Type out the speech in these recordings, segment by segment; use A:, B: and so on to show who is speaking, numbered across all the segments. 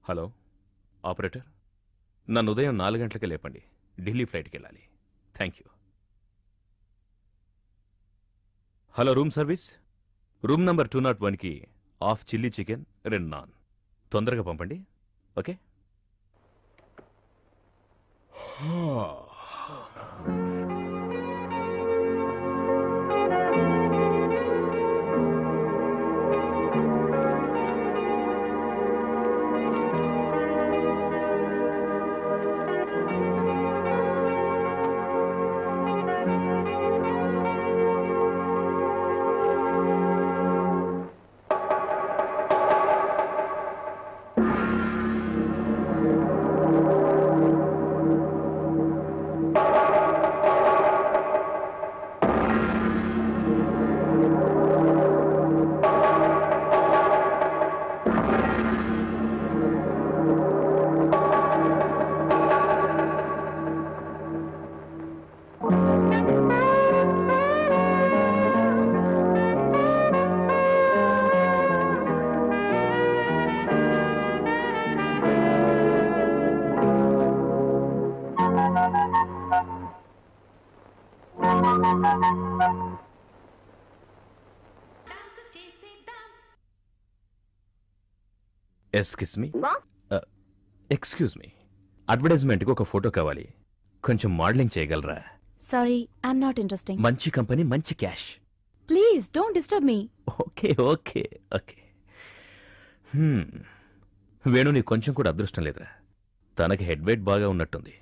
A: Hello operator, నన్ను ఉదయం 4 గంటలకే లేపండి. ఢిల్లీ ఫ్లైట్కి వెళ్ళాలి. Thank you. Hello room service, room number 201కి హాఫ్ చిల్లీ చికెన్, 2 నాన్ తొందరగా పంపండి. ఓకే. ఎక్స్క్యూజ్ మీ, అడ్వర్టైజ్మెంట్కి ఒక ఫోటో కావాలి. కొంచెం మోడలింగ్ చేయగలరా?
B: Sorry, I'm not interesting.
A: మంచి కంపెనీ, మంచి cash.
B: Please don't disturb me.
A: Okay okay okay. Venu, నీకు కొంచెం కూడా అదృష్టం లేదురా. తనకి హెడ్ వెయిట్ బాగా ఉన్నట్టుంది.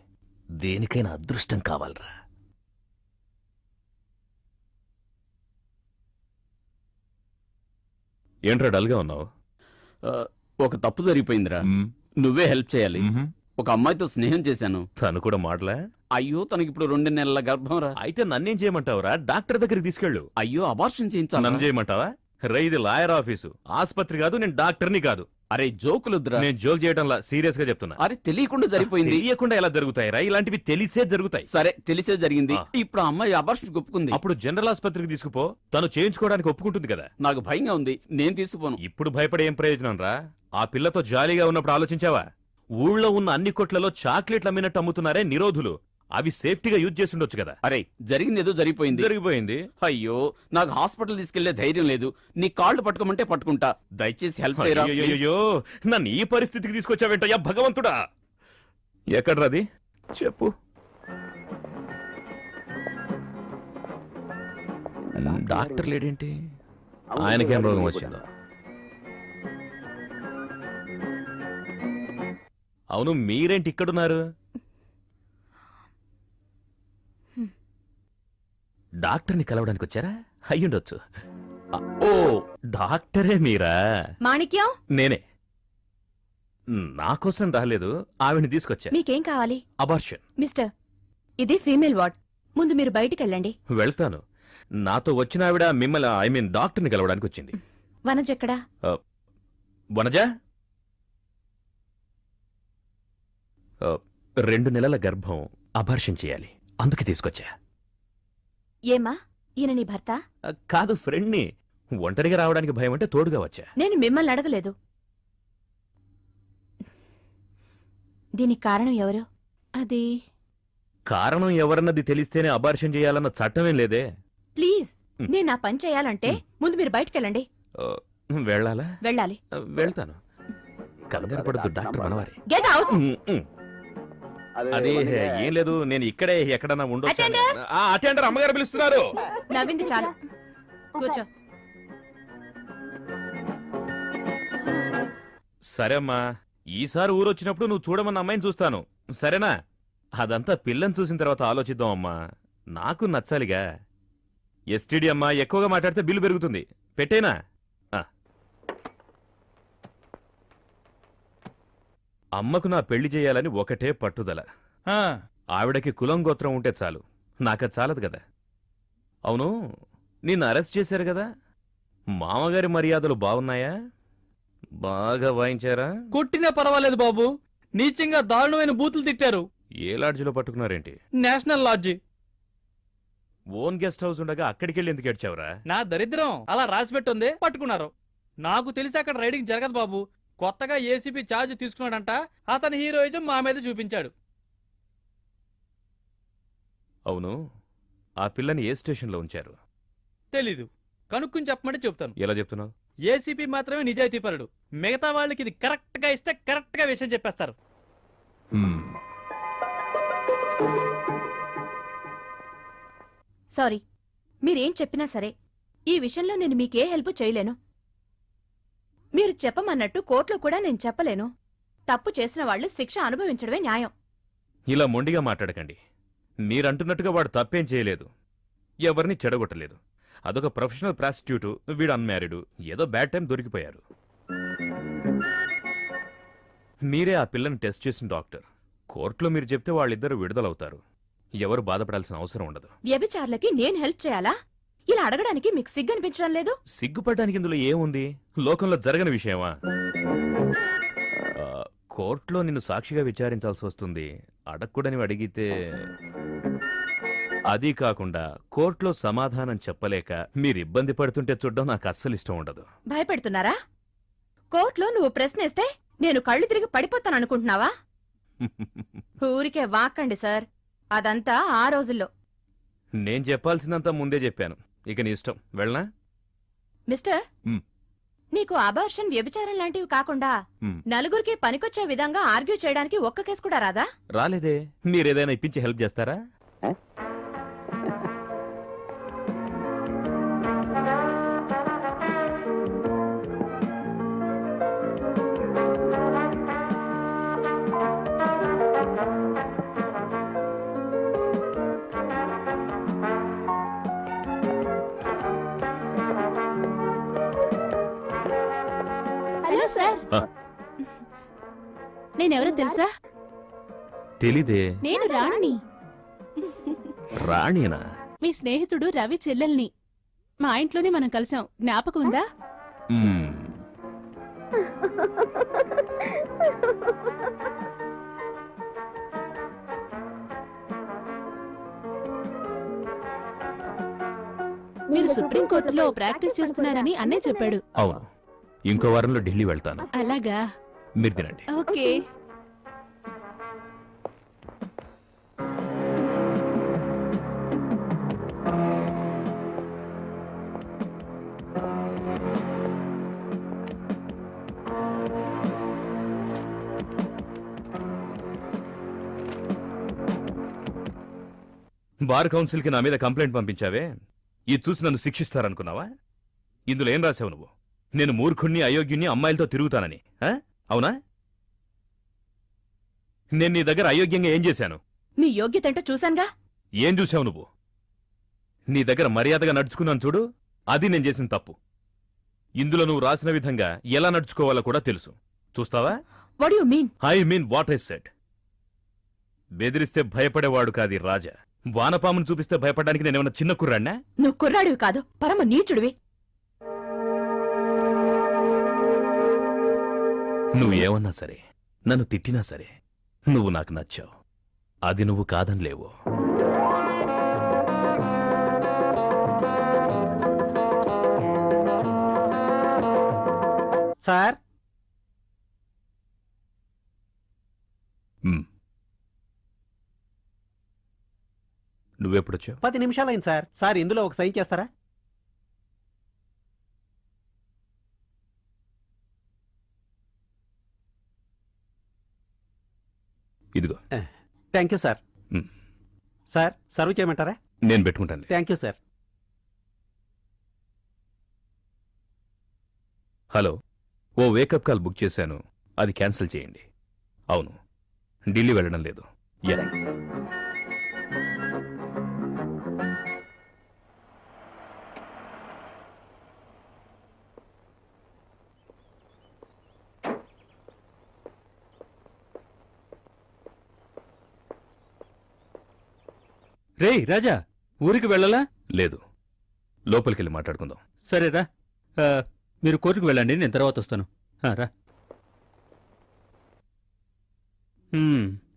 A: దేనికైనా అదృష్టం కావాలరా. ఏంట్రా డల్గా ఉన్నావు?
C: ఒక తప్పు జరిగిపోయిందిరా. నువ్వే హెల్ప్ చేయాలి. ఒక అమ్మాయితో స్నేహం చేశాను.
A: తను కూడా మాటలా?
C: అయ్యో, తనకి ఇప్పుడు 2 నెలల గర్భం రా.
A: అయితే నన్నేం చేయమంటావురా? డాక్టర్ దగ్గరికి తీసుకెళ్ళు.
C: అయ్యో, అబార్షన్ చేయించాలి.
A: నన్ను చేయమంటావా? రే, ఇది లాయర్ ఆఫీసు, ఆస్పత్రి కాదు. నేను డాక్టర్ని కాదు.
C: అరే జోకులుద్రా.
A: నేను జోక్ చేయడంలా, సీరియస్ గా చెప్తున్నా.
C: అరే తెలియకుండా జరిగిపోయింది.
A: తెలియకుండా ఎలా జరుగుతాయిరా? ఇలాంటివి తెలిసే జరుగుతాయి.
C: సరే, తెలిసే జరిగింది. ఇప్పుడు ఆ అమ్మాయి అబార్షన్ ఒప్పుకుంది.
A: అప్పుడు జనరల్ ఆస్పత్రికి తీసుకుపో, తను చేయించుకోవడానికి ఒప్పుకుంటుంది కదా.
C: నాకు భయంగా ఉంది, నేను తీసుకుపోను.
A: ఇప్పుడు భయపడే ఏం ప్రయోజనం రా? ఆ పిల్లతో జాలీగా ఉన్నప్పుడు ఆలోచించావా? ఊళ్ళో ఉన్న అన్ని కొట్లలో చాక్లెట్లు అమ్మినట్టు అమ్ముతున్నారే నిరోధులు, అవి సేఫ్టీగా యూజ్ చేసి ఉండొచ్చు కదా.
C: అరే జరిగింది ఏదో
A: జరిగిపోయింది.
C: అయ్యో, నాకు హాస్పిటల్ తీసుకెళ్లే ధైర్యం లేదు. నీ కాళ్ళు పట్టుకోమంటే పట్టుకుంటా. దయచేసి హెల్ప్ చేయరా.
A: అయ్యో, నన్ను ఈ పరిస్థితికి తీసుకొచ్చావేంటయ్యా భగవంతుడా? ఎక్కడ్రాది చెప్పు. డాక్టర్ లేడేంటి? ఆయనకేం రోగం వచ్చిందో? అవును, మీరేంటి ఇక్కడున్నారు? డాక్టర్ని కలవడానికి వచ్చారా? అయ్యుండొచ్చు. ఓ, డాక్టరే మీరా?
B: మాణిక్యం,
A: నేనే. నాకోసం రాలేదు, ఆవిడ్ని తీసుకొచ్చా.
B: మీకేం కావాలి?
A: అబార్షన్.
B: మిస్టర్, ఇది ఫీమేల్ వార్డ్. ముందు మీరు బయటికి వెళ్ళండి.
A: వెళ్తాను. నాతో వచ్చిన ఆవిడ మిమ్మల్ని డాక్టర్ని కలవడానికి వచ్చింది.
B: వనజ ఎక్కడా?
A: వనజ 2 నెలల గర్భం, అబార్షన్ చేయాలి, అందుకే తీసుకొచ్చా.
B: ఏమా, ఈయన నీ భర్త?
A: కాదు, ఫ్రెండ్ని. ఒంటరిగా రావడానికి భయం అంటే తోడుగా వచ్చా.
B: నేను మిమ్మల్ని అడగలేదు. దీనికి కారణం ఎవరు? అది
A: కారణం ఎవరన్నది తెలిస్తేనే అబార్షన్ చేయాలన్న చట్టమేం లేదే.
B: ప్లీజ్, నేను నా పని చేయాలంటే ముందు మీరు బయటికి వెళ్ళండి.
A: వెళ్ళాలా?
B: వెళ్ళాలి.
A: వెళ్తాను. కంగారు పడద్దు, డాక్టర్ మనవారే.
B: Get out.
A: అదే ఏం లేదు, నేను ఇక్కడే ఎక్కడన్నా ఉండొచ్చు. అటెండర్ అమ్మగారు పిలుస్తున్నారు.
B: నవ్వింది చాలు, కూర్చో.
A: సరే అమ్మా, ఈసారి ఊరొచ్చినప్పుడు నువ్వు చూడమన్న అమ్మాయిని చూస్తాను, సరేనా? అదంతా పిల్లని చూసిన తర్వాత ఆలోచిద్దాం అమ్మా. నాకు నచ్చాలిగా. ఎస్టీడీ అమ్మా, ఎక్కువగా మాట్లాడితే బిల్లు పెరుగుతుంది. పెట్టేనా? అమ్మకు నా పెళ్లి చేయాలని ఒకటే పట్టుదల. ఆవిడకి కులం గోత్రం ఉంటే చాలు, నాకది చాలదు కదా. అవును, నిన్ను అరెస్ట్ చేశారు కదా, మామగారి మర్యాదలు బాగున్నాయా? బాగా వాయించారా?
D: కొట్టినా పర్వాలేదు బాబు, నీచంగా దారుణమైన బూతులు తిట్టారు.
A: ఏ లాడ్జిలో పట్టుకున్నారేంటి?
D: National lodge.
A: Own guest house ఉండగా అక్కడికెళ్ళి ఎందుకు ఏడ్చావురా?
D: నా దరిద్రం అలా రాసిపెట్టుంది, పట్టుకున్నారు. నాకు తెలిసి అక్కడ రైడింగ్ జరగదు బాబు. కొత్తగా ఏసీపీ ఛార్జ్ తీసుకున్నాడంట. అతని హీరోయిజం మా మీద చూపించాడు.
A: అవును, ఆ పిల్లని ఏ స్టేషన్లో ఉంచారు?
D: తెలీదు, కనుక్కుని చెప్పమంటే చెప్తాను.
A: ఎలా చెప్తున్నావు?
D: ఏసీపీ మాత్రమే నిజాయితీపరుడు. మిగతా వాళ్ళకి ఇది కరెక్ట్ గా ఇస్తే కరెక్ట్ గా విషయం చెప్పేస్తారు.
B: సారీ, మీరేం చెప్పినా సరే ఈ విషయంలో నేను మీకే హెల్ప్ చేయలేను. మీరు చెప్పమన్నట్టు కోర్టులో కూడా నేను చెప్పలేను. తప్పు చేసిన వాళ్ళు శిక్ష అనుభవించడమే న్యాయం.
A: ఇలా మొండిగా మాట్లాడకండి. మీరంటున్నట్టుగా వాడు తప్పేం చేయలేదు, ఎవరిని చెడగొట్టలేదు. అదొక ప్రొఫెషనల్ ప్రాస్టిట్యూట్, వీడు అన్మ్యారీడు, ఏదో బ్యాడ్ టైం దొరికిపోయారు. మీరే ఆ పిల్లని టెస్ట్ చేసిన డాక్టర్. కోర్టులో మీరు చెప్తే వాళ్ళిద్దరూ విడుదలవుతారు. ఎవరు బాధపడాల్సిన అవసరం ఉండదు.
B: వ్యభిచారులకి నేను హెల్ప్ చేయాలా? ఇలా అడగడానికి మీకు సిగ్గు అనిపించడం లేదు?
A: సిగ్గుపడ్డానికి ఇందులో ఏముంది? లోకంలో జరగని విషయమా? కోర్టులో నిన్ను సాక్షిగా విచారించాల్సి వస్తుంది. అడగకూడని అడిగితే అదీ కాకుండా కోర్టులో సమాధానం చెప్పలేక మీరు ఇబ్బంది పడుతుంటే చూడడం నాకు అస్సలు ఇష్టం ఉండదు.
B: భయపెడుతున్నారా? కోర్టులో నువ్వు ప్రశ్నేస్తే నేను కళ్ళు తిరిగి పడిపోతాననుకుంటున్నావా? ఊరికే వాక్కండి సార్, అదంతా ఆ రోజుల్లో.
A: నేను చెప్పాల్సిందంతా ముందే చెప్పాను. ఇక నీ ఇష్టం. వెళ్ళనా?
B: మిస్టర్,
A: మ్.
B: నీకు అబార్షన్, వ్యభిచారం లాంటివి కాకుండా
A: మ్.
B: నలుగురికి పనికొచ్చే విధంగా ఆర్గ్యూ చేయడానికి ఒక్క కేసు కూడా రాదా?
A: రాలేదే. మీరేదైనా ఇప్పించి హెల్ప్ చేస్తారా?
B: హలో సార్,
A: ఆ.
B: నేనెవరో తెలుసా?
A: తెలీదే.
B: నేను రాణిని,
A: రాణినా?
B: మీ స్నేహితుడు రవి చెల్లెల్ని. మా ఇంట్లోనే మనం కలిసాం, జ్ఞాపకం ఉందా?
A: మ్మ్.
B: మీరు సుప్రీంకోర్టులో ప్రాక్టీస్ చేస్తున్నారని అన్నయ్య చెప్పాడు.
A: అవును, ఇంకో వారంలో ఢిల్లీ వెళ్తాను.
B: అలాగా?
A: మీరు తినండి.
B: ఓకే.
A: బార్ కౌన్సిల్కి నా మీద కంప్లైంట్ పంపించావే, ఇది చూసి నన్ను శిక్షిస్తారనుకున్నావా? ఇందులో ఏం రాశావు నువ్వు? నేను మూర్ఖుణ్ణి, అయోగ్యుణ్ణి, అమ్మాయిలతో తిరుగుతానని. అవునా? నేను నీ దగ్గర అయోగ్యంగా ఏం చేశాను?
B: మీ యోగ్యతంటూ చూశానుగా.
A: ఏం చూశావు నువ్వు? నీ దగ్గర మర్యాదగా నడుచుకున్నాను చూడు, అది నేను చేసిన తప్పు. ఇందులో నువ్వు రాసిన విధంగా ఎలా నడుచుకోవాలో కూడా తెలుసు. చూస్తావా?
B: What you mean?
A: I mean what I said. బెదిరిస్తే భయపడేవాడు కాది రాజా. వానపామును చూపిస్తే భయపడడానికి నేనేమన్నా చిన్న కుర్రాడినా?
B: నువ్వు కుర్రాడివి కాదు, పరమ నీచుడివి.
A: నువ్వు ఏమన్నా సరే, నన్ను తిట్టినా సరే, నువ్వు నాకు నచ్చావు. అది నువ్వు కాదనిలేవు.
E: సార్,
A: నువ్వెప్పుడొచ్చావు?
E: 10 నిమిషాలైంది సార్. సార్, ఇందులో ఒక సైన్ చేస్తారా?
A: ఇదిగో.
E: Thank you sir.
A: మ్.
E: సార్, సర్వ్ చేయమంటారా?
A: నేను పెట్టుకుంటాను.
E: Thank you sir.
A: హలో, ఓ వేకప్ కాల్ బుక్ చేశాను, అది క్యాన్సిల్ చేయండి. అవును, ఢిల్లీ వెళ్ళడం లేదు. యా.
F: రేయ్ రాజా, ఊరికి వెళ్ళలా?
A: లేదు, లోపలికెళ్ళి మాట్లాడుకుందాం.
F: సరేరా, మీరు కోర్టుకు వెళ్ళండి, నేను తర్వాత వస్తాను. రా.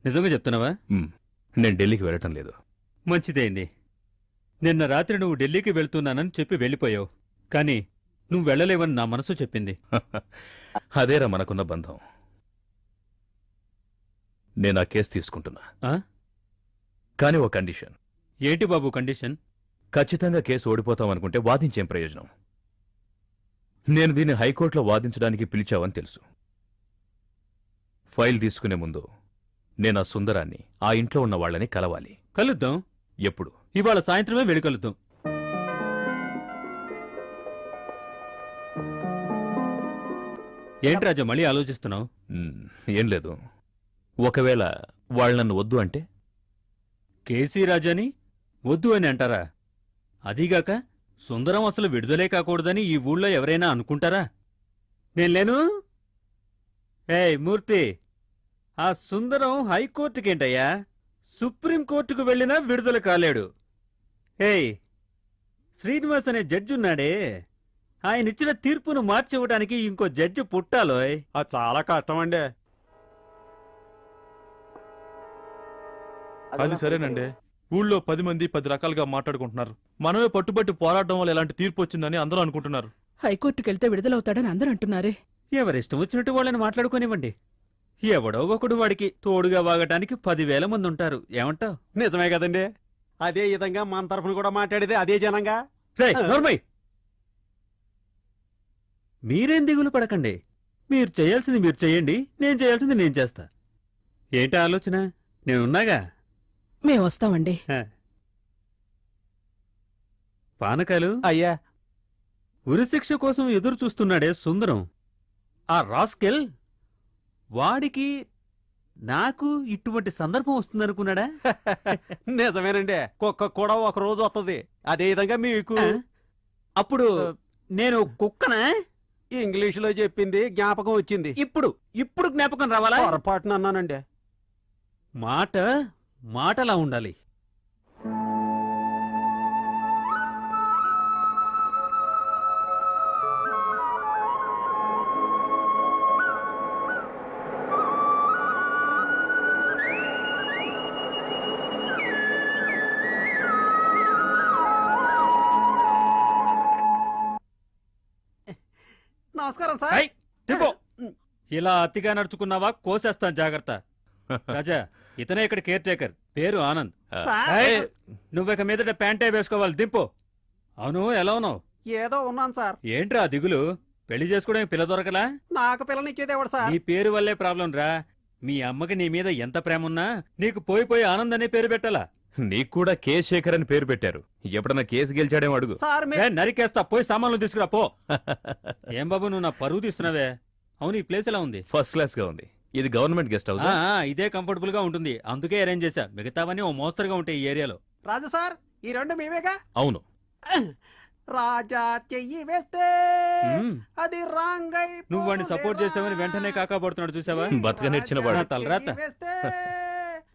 F: నిజంగా చెప్తున్నావా?
A: నేను ఢిల్లీకి వెళ్ళటం లేదు.
F: మంచిదైంది. నిన్న రాత్రి నువ్వు ఢిల్లీకి వెళ్తున్నానని చెప్పి వెళ్ళిపోయావు. కానీ నువ్వు వెళ్ళలేవని నా మనసు చెప్పింది.
A: అదేరా మనకున్న బంధం. నేను ఆ కేసు తీసుకుంటున్నా.
F: ఆ?
A: కానీ ఒక కండిషన్.
F: ఏంటి బాబు కండిషన్?
A: ఖచ్చితంగా కేసు ఓడిపోతామనుకుంటే వాదించేం ప్రయోజనం? నేను దీన్ని హైకోర్టులో వాదించడానికి పిలిచావని తెలుసు. ఫైల్ తీసుకునే ముందు నేను ఆ సుందరాన్ని, ఆ ఇంట్లో ఉన్న వాళ్ళని కలవాలి.
F: కలుద్దాం.
A: ఎప్పుడు?
F: ఇవాళ సాయంత్రమే వెళ్ళి కలుద్దాం. ఏంటి రాజా మళ్ళీ ఆలోచిస్తున్నావు?
A: ఏం లేదు. ఒకవేళ వాళ్ళు నన్ను వద్దు అంటే?
F: కేసీ రాజాని వద్దు అని అంటారా? అదీగాక సుందరం అసలు విడుదలే కాకూడదని ఈ ఊళ్ళో ఎవరైనా అనుకుంటారా? నేను లేను. ఏయ్ మూర్తి, ఆ సుందరం హైకోర్టుకేంటయ్యా, సుప్రీంకోర్టుకు వెళ్ళినా విడుదల కాలేడు. ఏయ్, శ్రీనివాస్ అనే జడ్జి ఉన్నాడే, ఆయనిచ్చిన తీర్పును మార్చివ్వడానికి ఇంకో జడ్జి పుట్టాలోయ్.
E: అది చాలా కష్టం అండి.
D: అది సరేనండి. ఊళ్ళో 10 మంది 10 రకాలుగా మాట్లాడుకుంటున్నారు. మనమే పట్టుబట్టి పోరాటం వల్ల ఎలాంటి తీర్పు వచ్చిందని అందరూ అనుకుంటున్నారు.
G: హైకోర్టుకెళ్తే విడుదలవుతాడని అందరూ అంటున్నారే.
F: ఎవరిష్టం వచ్చినట్టు వాళ్ళని మాట్లాడుకోనివ్వండి. ఎవడో ఒకడు వాడికి తోడుగా వాగటానికి 10,000 మంది ఉంటారు. ఏమంటావ్?
E: నిజమే కదండి. అదే విధంగా మన తరఫున కూడా మాట్లాడేది అదే జనంగా.
F: రేయ్, నోర్మయ్! మీరేం దిగులు పడకండి. మీరు చేయాల్సింది మీరు చేయండి, నేను చేయాల్సింది నేను చేస్తా. ఏంటా ఆలోచన? నేనున్నాగా.
G: మేం వస్తామండి.
F: పానకాలు,
E: అయ్యా,
F: ఉరిశిక్ష కోసం ఎదురు చూస్తున్నాడే సుందరం, ఆ రాస్కెల్, వాడికి నాకు ఇటువంటి సందర్భం వస్తుందనుకున్నాడా?
E: నిజమేనండి. కుక్క కూడా ఒక రోజు వస్తుంది. అదే విధంగా మీకు.
F: అప్పుడు నేను కుక్కనా?
E: ఇంగ్లీషులో చెప్పింది జ్ఞాపకం వచ్చింది.
F: ఇప్పుడు జ్ఞాపకం రావాలా?
E: పొరపాటున అన్నానండి.
F: మాటలా ఉండాలి.
E: నమస్కారం సార్.
F: హై, దింపో. ఇలా అతిగా నడుచుకున్నావా కోసేస్తాను, జాగ్రత్త. రాజా, ఇతనే ఇక్కడ కేర్ టేకర్, పేరు ఆనంద్.
E: సార్.
F: హై, నువ్విక మీదట ప్యాంటే వేసుకోవాలి. దింపు. అవును, ఎలా ఉన్నావు?
E: ఏదో ఉన్నాను సార్.
F: ఏంట్రా దిగులు? పెళ్లి చేసుకోవడానికి పిల్ల దొరకలా?
E: నాకు పిల్లనిచ్చేది ఎవడు సార్?
F: నీ పేరు వల్లే ప్రాబ్లం రా. మీ అమ్మకి నీ మీద ఎంత ప్రేమ ఉన్నా నీకు పోయి ఆనంద్ అనే పేరు పెట్టాలా?
A: నీకు కూడా కే శేఖర్ అని పేరు పెట్టారు. ఎప్పుడన్నా కేసు గెలిచాడేమో అడుగు.
E: సార్
F: ఏ, నరికేస్తా. పోయి సామాన్లు తీసుకురా పో. ఏం బాబు, నువ్వు నా పరువు తీస్తున్నావే. అవును, ఈ ప్లేస్ ఎలా ఉంది?
A: ఫస్ట్ క్లాస్ గా ఉంది. ఇది గవర్నమెంట్ గెస్ట్ హౌస్.
F: ఇదే కంఫర్టబుల్ గా ఉంటుంది, అందుకే అరేంజ్ చేశా. మిగతావన్నీ ఓ మోస్తరుగా ఉంటాయి ఈ ఏరియాలో.
E: రాజు సార్, ఈ రెండు మేమేగా.
A: అవును.
E: రాజా చెయ్యి వేస్తే
F: మ్మ్.
E: అది రాంగై.
F: నువ్వు వాడిని సపోర్ట్ చేసావని వెంటనే కాకా పడుతున్నాడు, చూసావా?
A: బతక నేర్చిన వాడు.
F: తలరాత.
E: వేస్తే